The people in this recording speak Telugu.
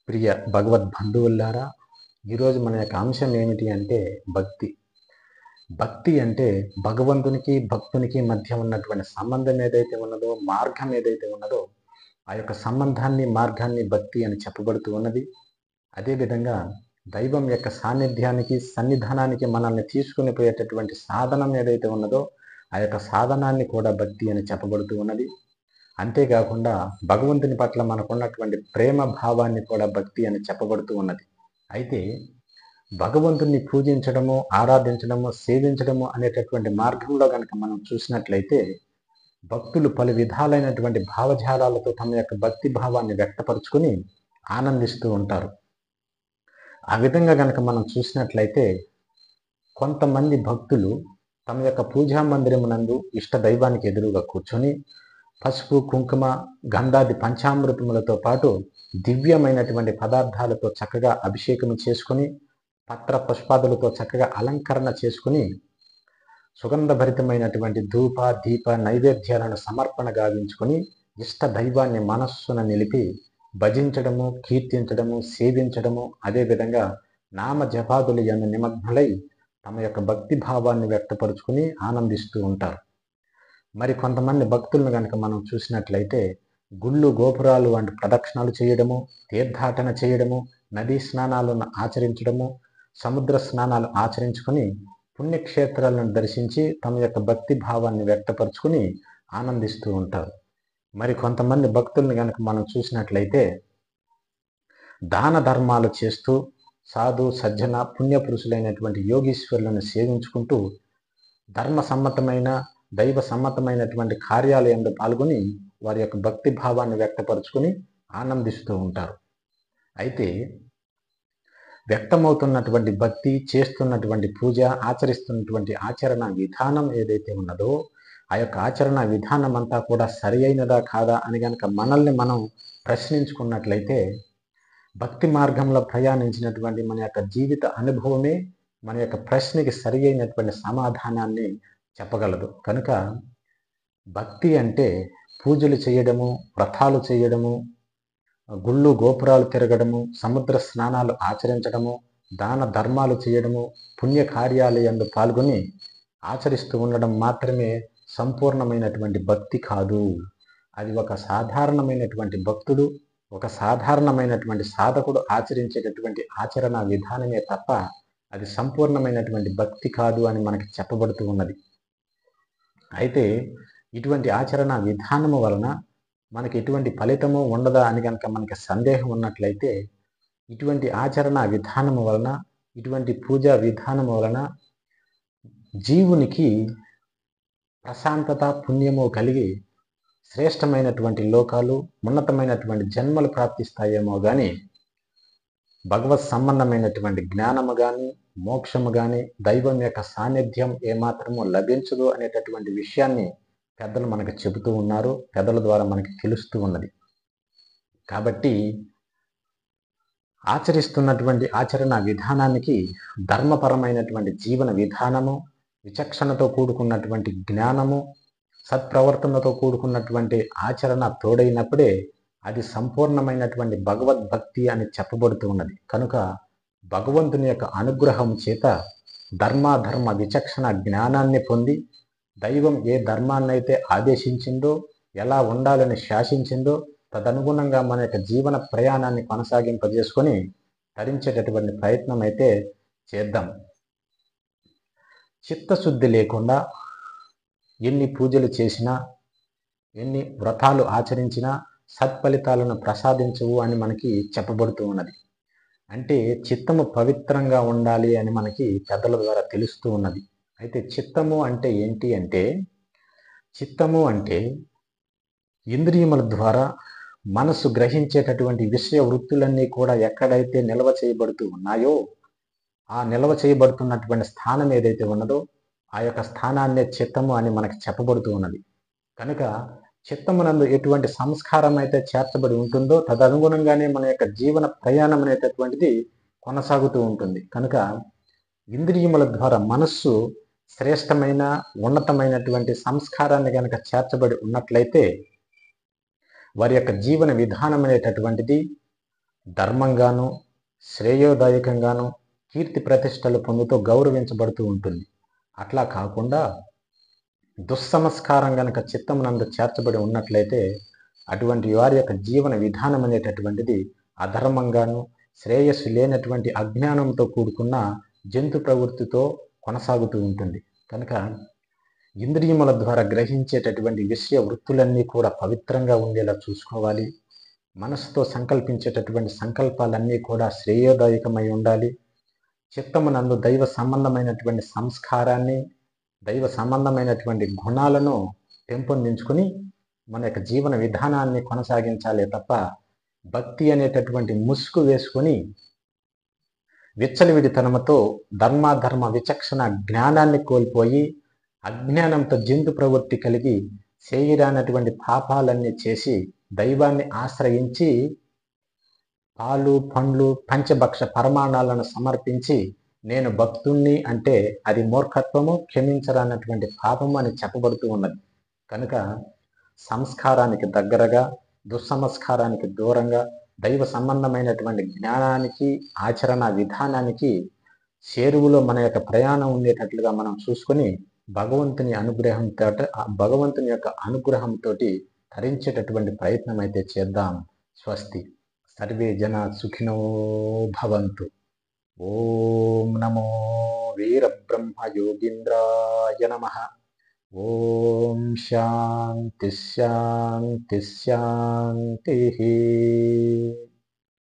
ప్రియ భగవద్బంధువులారా, ఈరోజు మన యొక్క అంశం ఏమిటి అంటే భక్తి. భక్తి అంటే భగవంతునికి భక్తునికి మధ్య ఉన్నటువంటి సంబంధం ఏదైతే ఉన్నదో, మార్గం ఏదైతే ఉన్నదో, ఆ యొక్క సంబంధాన్ని మార్గాన్ని భక్తి అని చెప్పబడుతూ ఉన్నది. అదేవిధంగా దైవం యొక్క సాన్నిధ్యానికి సన్నిధానానికి మనల్ని తీసుకుని పోయేటటువంటి సాధనం ఏదైతే ఉన్నదో, ఆ యొక్క సాధనాన్ని కూడా భక్తి అని చెప్పబడుతూ ఉన్నది. అంతేకాకుండా భగవంతుని పట్ల మనకున్నటువంటి ప్రేమ భావాన్ని కూడా భక్తి అని చెప్పబడుతూ ఉన్నది. అయితే భగవంతుని పూజించడము, ఆరాధించడము, సేవించడము అనేటటువంటి మార్గంలో కనుక మనం చూసినట్లయితే భక్తులు పలు విధాలైనటువంటి భావజాలాలతో తమ యొక్క భక్తి భావాన్ని వ్యక్తపరుచుకుని ఆనందిస్తూ ఉంటారు. ఆ విధంగా కనుక మనం చూసినట్లయితే కొంతమంది భక్తులు తమ యొక్క పూజా మందిరమునందు ఇష్ట దైవానికి ఎదురుగా కూర్చొని పసుపు, కుంకుమ, గంధాది పంచామృతములతో పాటు దివ్యమైనటువంటి పదార్థాలతో చక్కగా అభిషేకం చేసుకుని, పత్ర పుష్పాదులతో చక్కగా అలంకరణ చేసుకుని, సుగంధభరితమైనటువంటి ధూప దీప నైవేద్యాలను సమర్పణ గావించుకొని ఇష్ట దైవాన్ని మనస్సున నిలిపి భజించడము, కీర్తించడము, సేవించడము, అదేవిధంగా నామ జపాదులు యందు నిమగ్నులై తమ యొక్క భక్తి భావాన్ని వ్యక్తపరుచుకుని ఆనందిస్తూ ఉంటారు. మరి కొంతమంది భక్తులను కనుక మనం చూసినట్లయితే గుళ్ళు గోపురాలు వంటి ప్రదక్షిణాలు చేయడము, తీర్థాటన చేయడము, నదీ స్నానాలను ఆచరించడము, సముద్ర స్నానాలు ఆచరించుకొని పుణ్యక్షేత్రాలను దర్శించి తమ యొక్క భక్తి భావాన్ని వ్యక్తపరుచుకుని ఆనందిస్తూ ఉంటారు. మరి కొంతమంది భక్తుల్ని కనుక మనం చూసినట్లయితే దాన ధర్మాలు చేస్తూ సాధు సజ్జన పుణ్యపురుషులైనటువంటి యోగీశ్వరులను సేవించుకుంటూ ధర్మ సమ్మతమైన దైవ సమ్మతమైనటువంటి కార్యాలయంలో పాల్గొని వారి యొక్క భక్తి భావాన్ని వ్యక్తపరుచుకుని ఆనందిస్తూ ఉంటారు. అయితే వ్యక్తమవుతున్నటువంటి భక్తి, చేస్తున్నటువంటి పూజ, ఆచరిస్తున్నటువంటి ఆచరణ విధానం ఏదైతే ఉన్నదో ఆ యొక్క ఆచరణ విధానం అంతా కూడా సరి అయినదా కాదా అని కనుక మనల్ని మనం ప్రశ్నించుకున్నట్లయితే భక్తి మార్గంలో ప్రయాణించినటువంటి మన యొక్క జీవిత అనుభవమే మన యొక్క ప్రశ్నకి సరి అయినటువంటి సమాధానాన్ని చెప్పగలదు. కనుక భక్తి అంటే పూజలు చేయడము, వ్రతాలు చేయడము, గుళ్ళు గోపురాలు తిరగడము, సముద్ర స్నానాలు ఆచరించడము, దాన ధర్మాలు చేయడము, పుణ్య కార్యాలయంలో పాల్గొని ఆచరిస్తూ ఉండడం మాత్రమే సంపూర్ణమైనటువంటి భక్తి కాదు. అది ఒక సాధారణమైనటువంటి భక్తుడు, ఒక సాధారణమైనటువంటి సాధకుడు ఆచరించేటటువంటి ఆచరణ విధానమే తప్ప అది సంపూర్ణమైనటువంటి భక్తి కాదు అని మనకి చెప్పబడుతూ ఉన్నది. అయితే ఇటువంటి ఆచరణ విధానము వలన మనకి ఎటువంటి ఫలితము ఉండదా అని కనుక మనకి సందేహం ఉన్నట్లయితే ఇటువంటి ఆచరణ విధానము వలన, ఇటువంటి పూజా విధానము వలన జీవునికి ప్రశాంతత, పుణ్యము కలిగి శ్రేష్టమైనటువంటి లోకాలు, ఉన్నతమైనటువంటి జన్మలు ప్రాప్తిస్తాయేమో కానీ భగవత్ సంబంధమైనటువంటి జ్ఞానము కానీ, మోక్షము కానీ, దైవం యొక్క సాన్నిధ్యం ఏమాత్రము లభించదు అనేటటువంటి విషయాన్ని పెద్దలు మనకు చెబుతూ ఉన్నారు. పెద్దల ద్వారా మనకి తెలుస్తూ ఉన్నది. కాబట్టి ఆచరిస్తున్నటువంటి ఆచరణ విధానానికి ధర్మపరమైనటువంటి జీవన విధానము, విచక్షణతో కూడుకున్నటువంటి జ్ఞానము, సత్ప్రవర్తనతో కూడుకున్నటువంటి ఆచరణ తోడైనప్పుడే అది సంపూర్ణమైనటువంటి భగవద్భక్తి అని చెప్పబడుతూ ఉన్నది. కనుక భగవంతుని యొక్క అనుగ్రహం చేత ధర్మాధర్మ విచక్షణ జ్ఞానాన్ని పొంది దైవం ఏ ధర్మాన్నైతే ఆదేశించిందో, ఎలా ఉండాలని శాసించిందో తదనుగుణంగా మన యొక్క జీవన ప్రయాణాన్ని కొనసాగింపజేసుకొని తరించేటటువంటి ప్రయత్నం అయితే చేద్దాం. చిత్తశుద్ధి లేకుండా ఎన్ని పూజలు చేసినా, ఎన్ని వ్రతాలు ఆచరించినా సత్ఫలితాలను ప్రసాదించవు అని మనకి చెప్పబడుతూ ఉన్నది. అంటే చిత్తము పవిత్రంగా ఉండాలి అని మనకి పెద్దల ద్వారా తెలుస్తూ ఉన్నది. అయితే చిత్తము అంటే ఏంటి అంటే, చిత్తము అంటే ఇంద్రియముల ద్వారా మనసు గ్రహించేటటువంటి విషయ వృత్తులన్నీ కూడా ఎక్కడైతే నిల్వ చేయబడుతూ ఉన్నాయో ఆ నిల్వ చేయబడుతున్నటువంటి స్థానం ఏదైతే ఉన్నదో ఆ యొక్క స్థానాన్నే చిత్తము అని మనకి చెప్పబడుతూ ఉన్నది. కనుక చిత్తమునందు ఎటువంటి సంస్కారం అయితే చేర్చబడి ఉంటుందో తదనుగుణంగానే మన యొక్క జీవన ప్రయాణం అనేటటువంటిది కొనసాగుతూ ఉంటుంది. కనుక ఇంద్రియముల ద్వారా మనస్సు శ్రేష్టమైన ఉన్నతమైనటువంటి సంస్కారాన్ని కనుక చేర్చబడి ఉన్నట్లయితే వారి యొక్క జీవన విధానం అనేటటువంటిది ధర్మంగాను, శ్రేయోదాయకంగాను, కీర్తి ప్రతిష్టలు పొందుతూ గౌరవించబడుతూ ఉంటుంది. అట్లా కాకుండా దుస్సంస్కారం గనక చిత్తమునందు చేర్చబడి ఉన్నట్లయితే అటువంటి వారి యొక్క జీవన విధానం అనేటటువంటిది అధర్మంగాను, శ్రేయస్సు లేనటువంటి అజ్ఞానంతో కూడుకున్న జంతు ప్రవృత్తితో కొనసాగుతూ ఉంటుంది. కనుక ఇంద్రియముల ద్వారా గ్రహించేటటువంటి విషయ వృత్తులన్నీ కూడా పవిత్రంగా ఉండేలా చూసుకోవాలి. మనసుతో సంకల్పించేటటువంటి సంకల్పాలన్నీ కూడా శ్రేయోదాయకమై ఉండాలి. చిత్తమునందు దైవ సంబంధమైనటువంటి సంస్కారాన్ని, దైవ సంబంధమైనటువంటి గుణాలను పెంపొందించుకుని మన యొక్క జీవన విధానాన్ని కొనసాగించాలే తప్ప భక్తి అనేటటువంటి ముసుగు వేసుకొని విచ్చలవిడితనముతో ధర్మాధర్మ విచక్షణ జ్ఞానాన్ని కోల్పోయి అజ్ఞానంతో జంతు ప్రవృత్తి కలిగి చేయరానటువంటి పాపాలన్నీ చేసి దైవాన్ని ఆశ్రయించి పాలు పండ్లు పంచభక్ష పరమాణాలను సమర్పించి నేను భక్తుణ్ణి అంటే అది మూర్ఖత్వము, క్షమించరానటువంటి పాపము అని చెప్పబడుతూ ఉన్నది. కనుక సంస్కారానికి దగ్గరగా, దుస్సంస్కారానికి దూరంగా, దైవ సంబంధమైనటువంటి జ్ఞానానికి, ఆచరణ విధానానికి చేరువలో మన యొక్క ప్రయాణం ఉండేటట్లుగా మనం చూసుకొని భగవంతుని యొక్క అనుగ్రహంతో తరించేటటువంటి ప్రయత్నం అయితే చేద్దాం. స్వస్తి. సర్వే జన సుఖినో భవంతు. ఓం నమో వీరబ్రహ్మ యోగీంద్రాయ నమః. ఓం శాంతి శాంతి శాంతి.